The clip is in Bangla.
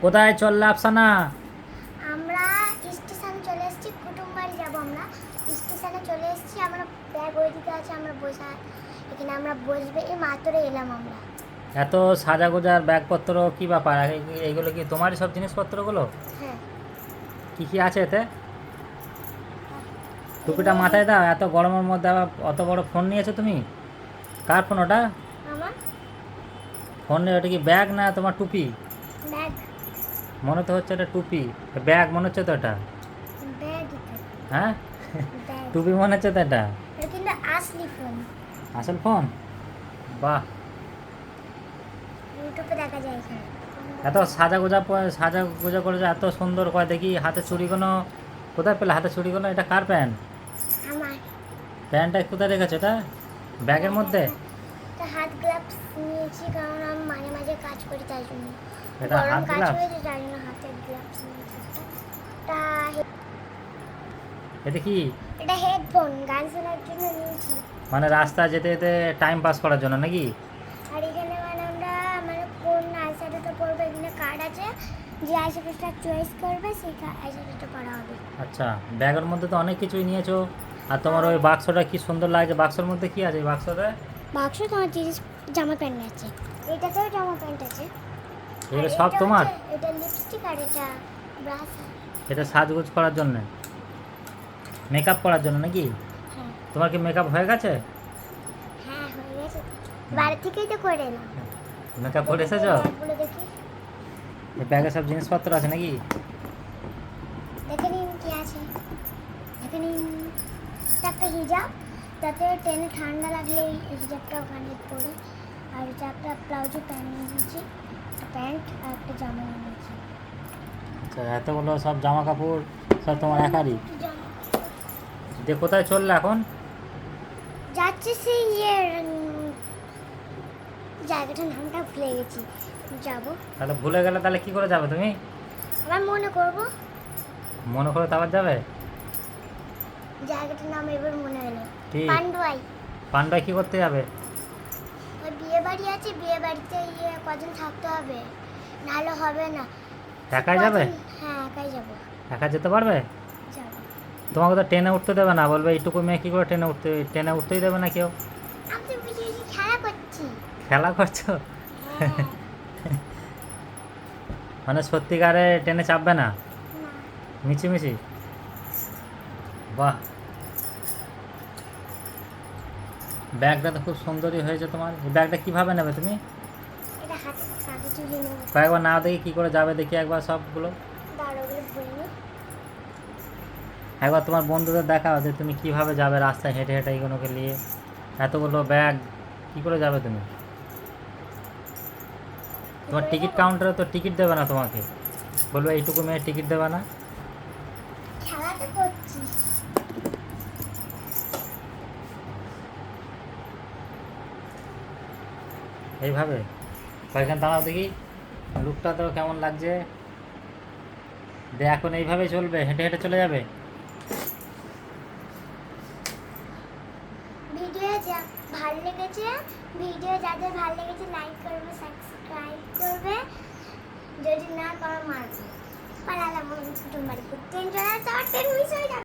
কোথায় চললে আফসানা? আমরা স্টেশনে চলে এসেছি, কুটুম বাড়ি যাবো। আমরা স্টেশনে চলে এসেছি, আমরা ব্যাগ ওইদিকে আছে, আমরা বসা এখানে আমরা বসবে, এই মাত্র এলাম আমরা। এত সাজা গোজার ব্যাগপত্র কি ব্যাপার? এইগুলো কি তোমারই সব জিনিসপত্রগুলো? হ্যাঁ, কি কি আছে এতে? টুপিটা মাথায় দাও, এত গরমের মধ্যে আবার অত বড় ফোন নিয়েছো তুমি? কার ফোন ওটা? আমার ফোন নিয়ে ওটা কি ব্যাগ না তোমার টুপি? ব্যাগ। মনে তো হচ্ছে এটা টুপি, ব্যাগ মনে হচ্ছে তো এটা। ব্যাগ হ্যাঁ, ব্যাগ টুপি মনে হচ্ছে তো এটা। এটা কিন্তু আসলি ফোন, আসল ফোন? বাহ, ইউটিউবে দেখা যায় এখানে। এত সাজা গোজা করে যে এত সুন্দর করে দেখি। হাতে চুড়িগুলো কোথায় পেলে? হাতে চুড়িগুলো এটা কার প্যান্ট? আমার প্যান্টটা কোথায় রেখেছো এটা? ব্যাগের মধ্যে? তো হাত গ্লাভস নিয়েছি, কারণ আমি মাঝে মাঝে কাজ করি, তাই জন্য এটা গরম হাত কাজ গ্লাভস? হয়েছে, তাই জন্য হাতের গ্লাভস নিয়েছি একটা। এটা কি? এটা হেডফোন, গান শোনার জন্য নিয়েছি। মানে রাস্তা যেতে যেতে টাইম পাস করার জন্য নাকি? আর এখানে মানে আমরা মানে কোন আইশ্যাডোটা পরবো, এখানে কার্ড আছে, যে আইশ্যাডোটা চয়েস করবে সেই আইশ্যাডোটা পরা হবে। আচ্ছা, ব্যাগের মধ্যে তো অনেক কিছুই নিয়েছো। আর তোমার ওই বাক্সটা কি সুন্দর লাগছে। বাক্সের মধ্যে কি আছে এই বাক্সতে? বাক্স তোমার জিনিস, জামা প্যান্ট আছে, এটাতেও জামা প্যান্ট আছে। এগুলো আর সব এটা তোমার? এটা লিপস্টিক, আর এটা ব্রাশ। এটা সাজগোজ করার জন্য, মেকআপ করার জন্য নাকি? হ্যাঁ তোমার কি মেকআপ হয়ে গেছে? হ্যাঁ, হয়ে গেছে, বাড়ি থেকেই তো করে এলাম। মেকআপ করে এসেছো? ব্যাগগুলো দেখি, এই ব্যাগে সব জিনিসপত্র আছে নাকি? দেখে নিন কি আছে, দেখে নিন। এটা একটা হিজাব, যাতে ট্রেনে ঠান্ডা লাগলে এই হিজাবটা ওখানে পরে। আর এটা একটা প্লাউজো প্যান্ট নিয়েছি, একটা প্যান্ট আর একটা জামা নিয়েছি। আচ্ছা, এতগুলো সব জামা কাপড় সব তোমার একারই? একটু জামা যে কোথায় চললে এখন? যাচ্ছে সেই ইয়ের জায়গাটার নামটা ভুলে গেছি, যাবো। তাহলে ভুলে গেলে তাহলে কি করে যাবে তুমি? আবার মনে করবো, মনে করে তো আবার যাবে? জায়গাটার নাম এবার মনে হলো, কি? পান্ডুয়াই। পান্ডায় কি করতে যাবে? ওই বিয়ে বাড়ি আছে, বিয়ে বাড়িতে কদিন থাকতে হবে, নাহলে হবে না। একাই যাবে? হ্যাঁ, একাই যাবো। একা যেতে পারবে? যাবো। তোমাকে তো ট্রেনে উঠতে দেবে না, বলবে এইটুকু মেয়ে কী করে ট্রেনে উঠতেই দেবে না কেউ। আমি তো বেশি বেশি খেলা করছি। খেলা করছো? হ্যাঁ। মানে সত্যিকারে ট্রেনে চাপবে না? না, মিছিমিছি? বাহ, ব্যাগটা তো খুব সুন্দরই হয়েছে তোমার। এই ব্যাগটা কীভাবে নেবে তুমি? এটা হাতে কাঁধে চুলে নেবো। কয়েকবার না দেখি কী করে যাবে, দেখি একবার সবগুলো। দাঁড়োগুলো ভরে নি। একবার তোমার বন্ধুদের দেখাও যে তুমি কীভাবে যাবে রাস্তায় হেঁটে হেঁটে এইগুলোকে নিয়ে। এতগুলো ব্যাগ কী করে যাবে তুমি? তোমার টিকিট কাউন্টারে তো টিকিট দেবে না তোমাকে, বলবে এইটুকু মেয়ে টিকিট দেবে না। খেলা তো করছি। এইভাবে কয়েকখান দাঁড়াও দেখি, লুকটা তো কেমন লাগছে। এখন এইভাবে চলবে, হেঁটে হেঁটে চলে যাবে? ভিডিও ভালো লেগেছে, ভিডিও যাদের ভালো লেগেছে লাইক করবে, সাবস্ক্রাইব করবে, যদি না করো মারবে। পালালাম কুটুম বাড়ি, ট্রেন চলে আসছে, আর ট্রেন মিস হয়ে যাবে।